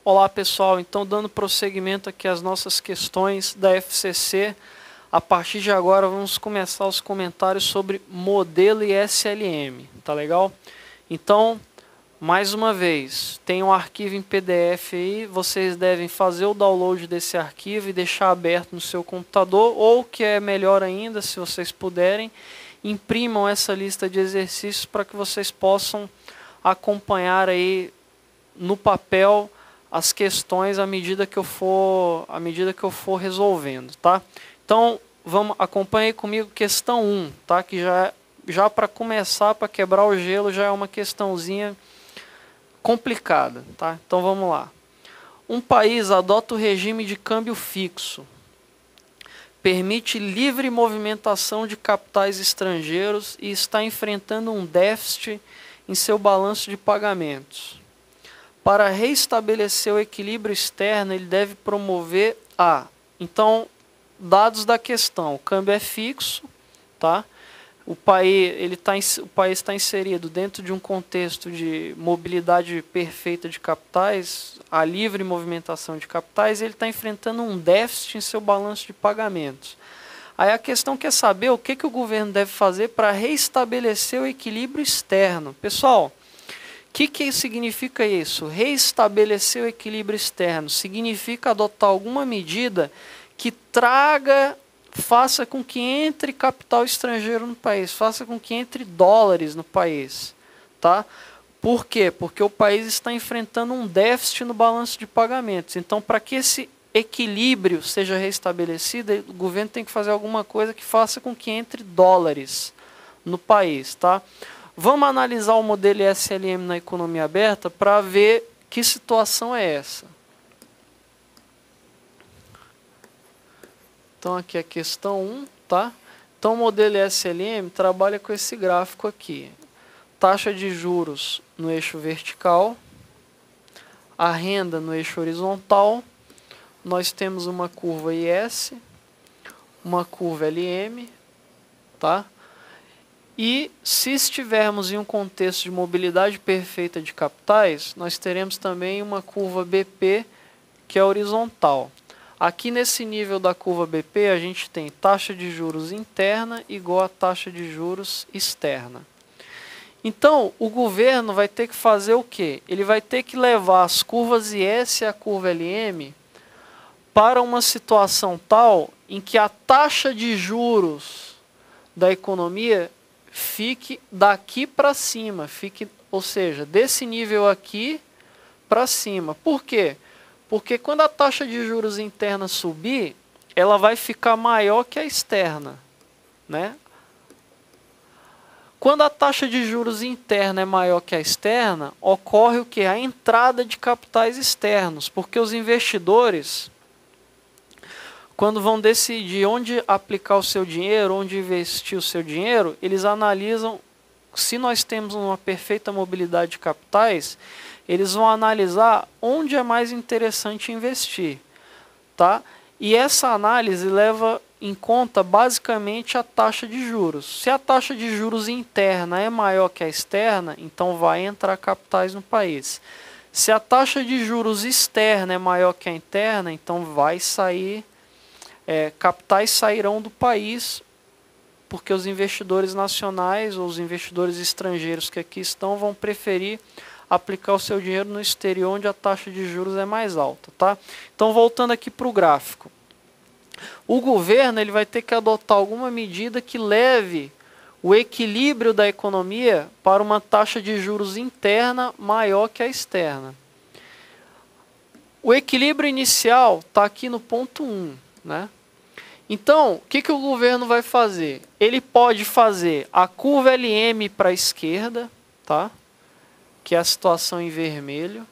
Olá pessoal, então dando prosseguimento aqui às nossas questões da FCC, a partir de agora vamos começar os comentários sobre modelo e SLM, tá legal? Então, mais uma vez, tem um arquivo em PDF aí, vocês devem fazer o download desse arquivo e deixar aberto no seu computador, ou que é melhor ainda, se vocês puderem, imprimam essa lista de exercícios para que vocês possam acompanhar aí no papel as questões à medida que eu for resolvendo, tá? Então, acompanhe comigo questão 1, tá? Que já para começar, para quebrar o gelo, já é uma questãozinha complicada, tá? Então vamos lá. Um país adota o regime de câmbio fixo, permite livre movimentação de capitais estrangeiros e está enfrentando um déficit em seu balanço de pagamentos. Para reestabelecer o equilíbrio externo, ele deve promover Então, dados da questão. O câmbio é fixo, tá? O país está inserido dentro de um contexto de mobilidade perfeita de capitais, a livre movimentação de capitais, e ele está enfrentando um déficit em seu balanço de pagamentos. Aí a questão quer saber o que o governo deve fazer para reestabelecer o equilíbrio externo. Pessoal, o que significa isso? Reestabelecer o equilíbrio externo significa adotar alguma medida que faça com que entre capital estrangeiro no país, faça com que entre dólares no país, tá? Por quê? Porque o país está enfrentando um déficit no balanço de pagamentos. Então, para que esse equilíbrio seja restabelecido, o governo tem que fazer alguma coisa que faça com que entre dólares no país, tá? Vamos analisar o modelo SLM na economia aberta para ver que situação é essa. Então aqui é a questão 1, tá? Então o modelo SLM trabalha com esse gráfico aqui. Taxa de juros no eixo vertical, a renda no eixo horizontal, nós temos uma curva IS, uma curva LM, tá? E se estivermos em um contexto de mobilidade perfeita de capitais, nós teremos também uma curva BP, que é horizontal. Aqui nesse nível da curva BP, a gente tem taxa de juros interna igual a taxa de juros externa. Então, o governo vai ter que fazer o quê? Ele vai ter que levar as curvas IS e a curva LM para uma situação tal em que a taxa de juros da economia fique daqui para cima, ou seja, desse nível aqui para cima. Por quê? Porque quando a taxa de juros interna subir, ela vai ficar maior que a externa, né? Quando a taxa de juros interna é maior que a externa, ocorre o quê? A entrada de capitais externos, porque os investidores, quando vão decidir onde aplicar o seu dinheiro, onde investir o seu dinheiro, eles analisam, se nós temos uma perfeita mobilidade de capitais, eles vão analisar onde é mais interessante investir, tá? E essa análise leva em conta basicamente a taxa de juros. Se a taxa de juros interna é maior que a externa, então vai entrar capitais no país. Se a taxa de juros externa é maior que a interna, então vai sair capitais sairão do país, porque os investidores nacionais ou os investidores estrangeiros que aqui estão vão preferir aplicar o seu dinheiro no exterior, onde a taxa de juros é mais alta, tá? Então, voltando aqui para o gráfico. O governo ele vai ter que adotar alguma medida que leve o equilíbrio da economia para uma taxa de juros interna maior que a externa. O equilíbrio inicial está aqui no ponto 1, né? Então, o que o governo vai fazer? Ele pode fazer a curva LM para a esquerda, tá? Que é a situação em vermelho.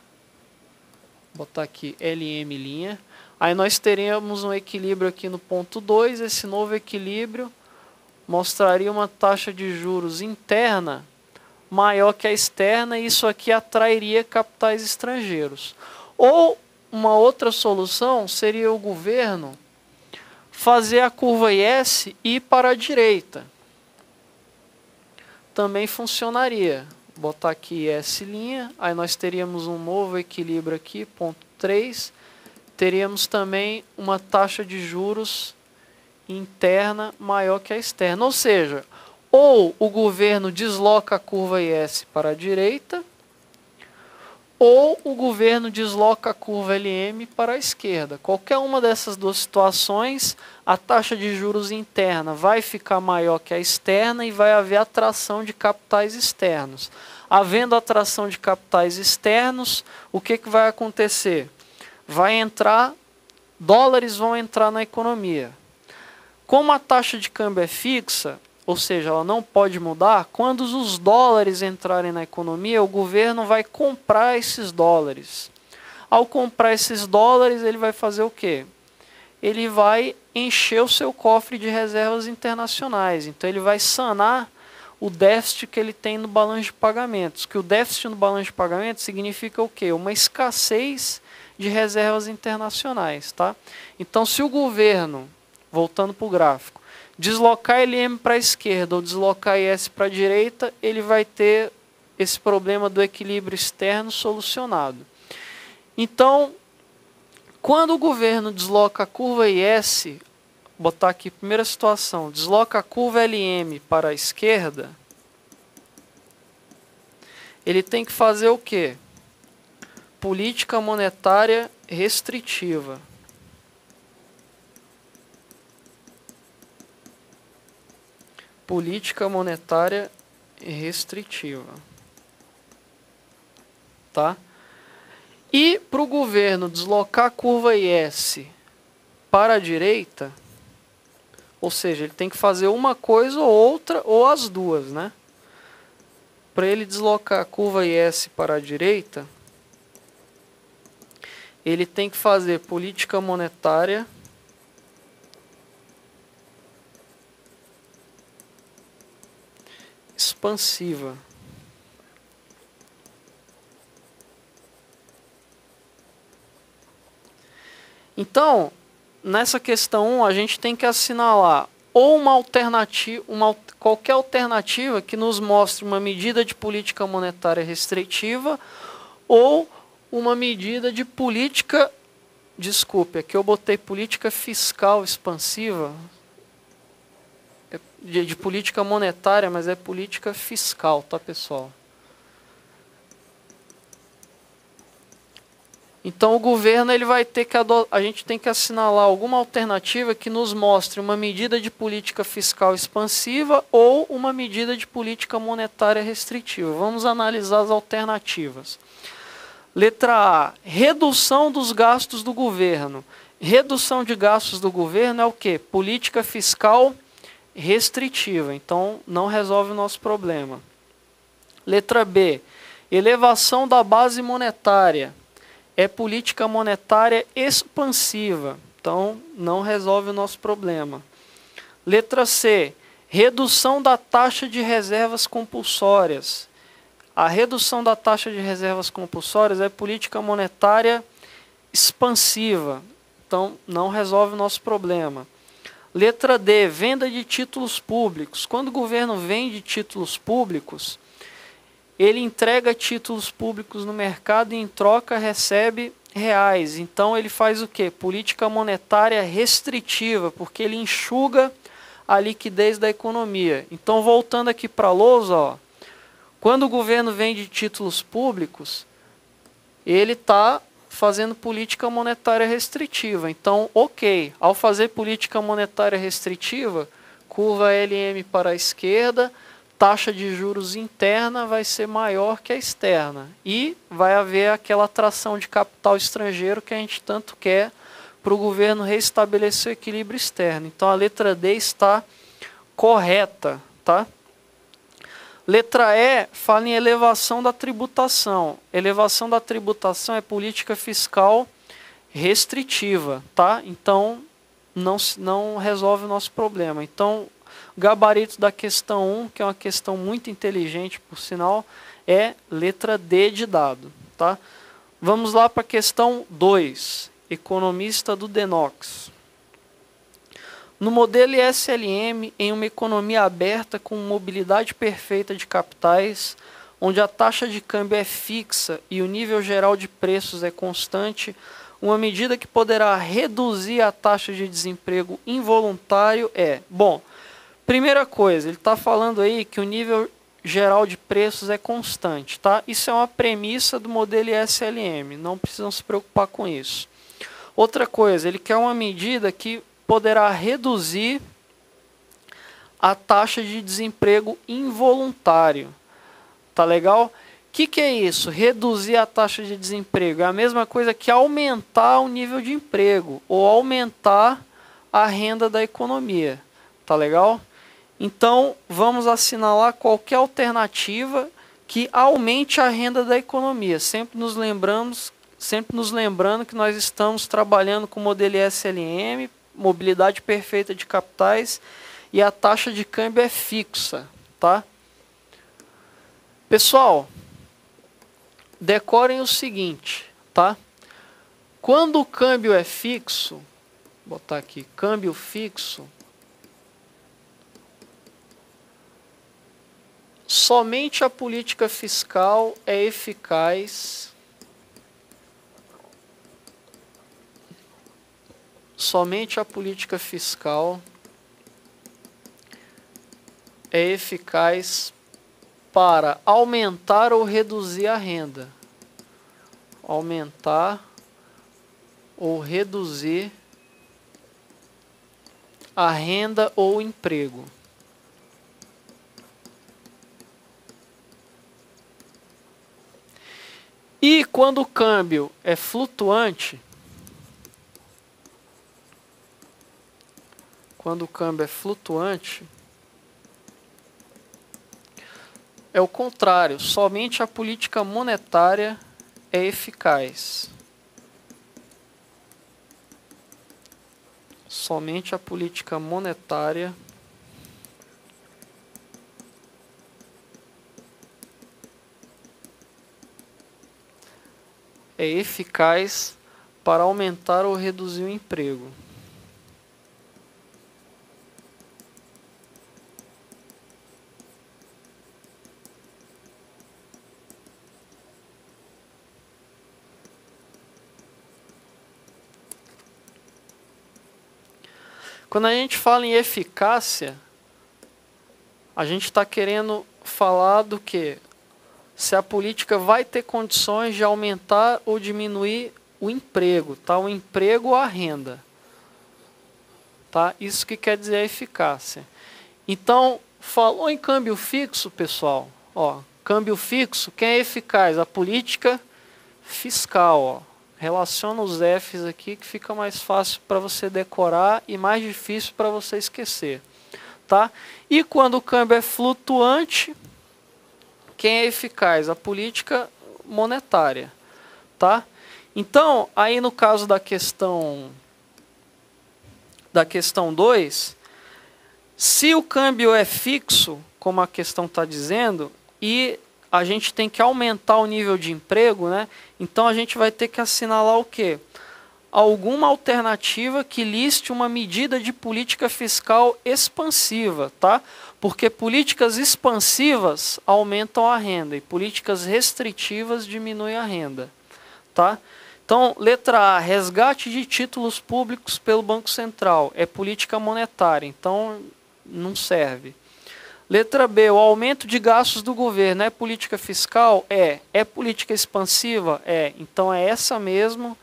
Vou botar aqui LM'. Aí nós teremos um equilíbrio aqui no ponto 2. Esse novo equilíbrio mostraria uma taxa de juros interna maior que a externa, e isso aqui atrairia capitais estrangeiros. Ou uma outra solução seria o governo fazer a curva IS ir para a direita. Também funcionaria. Botar aqui IS', aí nós teríamos um novo equilíbrio aqui, ponto 3, teríamos também uma taxa de juros interna maior que a externa. Ou seja, ou o governo desloca a curva IS para a direita, ou o governo desloca a curva LM para a esquerda. Qualquer uma dessas duas situações, a taxa de juros interna vai ficar maior que a externa e vai haver atração de capitais externos. Havendo atração de capitais externos, o que vai acontecer? Dólares vão entrar na economia. Como a taxa de câmbio é fixa, ou seja, ela não pode mudar, quando os dólares entrarem na economia, o governo vai comprar esses dólares. Ao comprar esses dólares, ele vai fazer o quê? Ele vai encher o seu cofre de reservas internacionais. Então, ele vai sanar o déficit que ele tem no balanço de pagamentos. Que o déficit no balanço de pagamentos significa o quê? Uma escassez de reservas internacionais. Tá? Então, se o governo, voltando para o gráfico, deslocar LM para a esquerda ou deslocar IS para a direita, ele vai ter esse problema do equilíbrio externo solucionado. Então, quando o governo desloca a curva IS, vou botar aqui primeira situação, desloca a curva LM para a esquerda, ele tem que fazer o quê? Política monetária restritiva. Política monetária restritiva. Tá? E para o governo deslocar a curva IS para a direita, ou seja, ele tem que fazer uma coisa ou outra, ou as duas, né? Para ele deslocar a curva IS para a direita, ele tem que fazer política monetária expansiva. Então, nessa questão 1, a gente tem que assinalar ou uma alternativa, qualquer alternativa que nos mostre uma medida de política monetária restritiva ou uma medida de política, desculpe, aqui eu botei política fiscal expansiva, de política monetária, mas é política fiscal, tá, pessoal? Então o governo ele vai ter que a gente tem que assinalar alguma alternativa que nos mostre uma medida de política fiscal expansiva ou uma medida de política monetária restritiva. Vamos analisar as alternativas. Letra A, redução dos gastos do governo. Redução de gastos do governo é o quê? Política fiscal restritiva, então não resolve o nosso problema. Letra B, elevação da base monetária, é política monetária expansiva, então não resolve o nosso problema. Letra C, redução da taxa de reservas compulsórias, a redução da taxa de reservas compulsórias é política monetária expansiva, então não resolve o nosso problema. Letra D, venda de títulos públicos. Quando o governo vende títulos públicos, ele entrega títulos públicos no mercado e em troca recebe reais. Então ele faz o quê? Política monetária restritiva, porque ele enxuga a liquidez da economia. Então voltando aqui para a lousa, ó, quando o governo vende títulos públicos, ele está fazendo política monetária restritiva. Então, ok, ao fazer política monetária restritiva, curva LM para a esquerda, taxa de juros interna vai ser maior que a externa. E vai haver aquela atração de capital estrangeiro que a gente tanto quer para o governo restabelecer o equilíbrio externo. Então, a letra D está correta, tá? Letra E fala em elevação da tributação. Elevação da tributação é política fiscal restritiva, tá? Então, não resolve o nosso problema. Então, o gabarito da questão 1, que é uma questão muito inteligente, por sinal, é letra D de dado, tá? Vamos lá para a questão 2, economista do Denox. No modelo ISLM, em uma economia aberta com mobilidade perfeita de capitais, onde a taxa de câmbio é fixa e o nível geral de preços é constante, uma medida que poderá reduzir a taxa de desemprego involuntário é... Bom, primeira coisa, ele está falando aí que o nível geral de preços é constante, tá? Isso é uma premissa do modelo ISLM, não precisam se preocupar com isso. Outra coisa, ele quer uma medida que poderá reduzir a taxa de desemprego involuntário. Tá legal? O que é isso? Reduzir a taxa de desemprego. É a mesma coisa que aumentar o nível de emprego ou aumentar a renda da economia. Tá legal? Então, vamos assinalar qualquer alternativa que aumente a renda da economia. Sempre nos lembrando que nós estamos trabalhando com o modelo ISLM, mobilidade perfeita de capitais, e a taxa de câmbio é fixa, tá? Pessoal, decorem o seguinte, tá? Quando o câmbio é fixo, vou botar aqui, câmbio fixo, somente a política fiscal é eficaz. Somente a política fiscal é eficaz para aumentar ou reduzir a renda. Aumentar ou reduzir a renda ou emprego. E quando o câmbio é flutuante, é o contrário, somente a política monetária é eficaz. Somente a política monetária é eficaz para aumentar ou reduzir o emprego. Quando a gente fala em eficácia, a gente está querendo falar do quê? Se a política vai ter condições de aumentar ou diminuir o emprego, tá? O emprego ou a renda. Tá? Isso que quer dizer a eficácia. Então, falou em câmbio fixo, pessoal. Ó, câmbio fixo, quem é eficaz? A política fiscal, ó. Relaciona os Fs aqui que fica mais fácil para você decorar e mais difícil para você esquecer. Tá? E quando o câmbio é flutuante, quem é eficaz? A política monetária. Tá? Então, aí no caso da questão 2, se o câmbio é fixo, como a questão está dizendo, e a gente tem que aumentar o nível de emprego, né? Então a gente vai ter que assinalar o quê? Alguma alternativa que liste uma medida de política fiscal expansiva, tá? Porque políticas expansivas aumentam a renda e políticas restritivas diminuem a renda, tá? Então, letra A, resgate de títulos públicos pelo Banco Central, é política monetária, então não serve. Letra B, o aumento de gastos do governo é política fiscal? É. É política expansiva? É. Então é essa mesma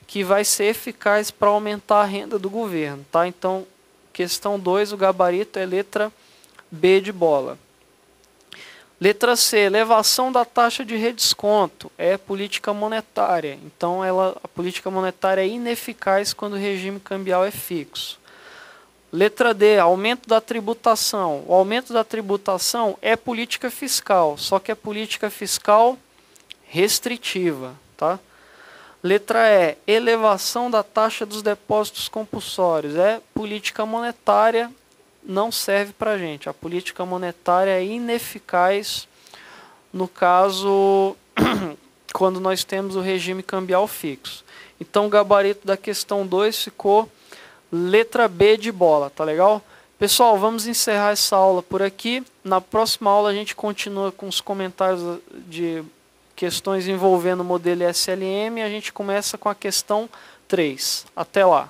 que vai ser eficaz para aumentar a renda do governo. Tá? Então, questão 2, o gabarito é letra B de bola. Letra C, elevação da taxa de redesconto. É política monetária. Então a política monetária é ineficaz quando o regime cambial é fixo. Letra D, aumento da tributação. O aumento da tributação é política fiscal, só que é política fiscal restritiva. Tá? Letra E, elevação da taxa dos depósitos compulsórios. É política monetária, não serve para a gente. A política monetária é ineficaz no caso quando nós temos o regime cambial fixo. Então o gabarito da questão 2 ficou letra B de bola, tá legal? Pessoal, vamos encerrar essa aula por aqui. Na próxima aula a gente continua com os comentários de questões envolvendo o modelo SLM. A gente começa com a questão 3. Até lá!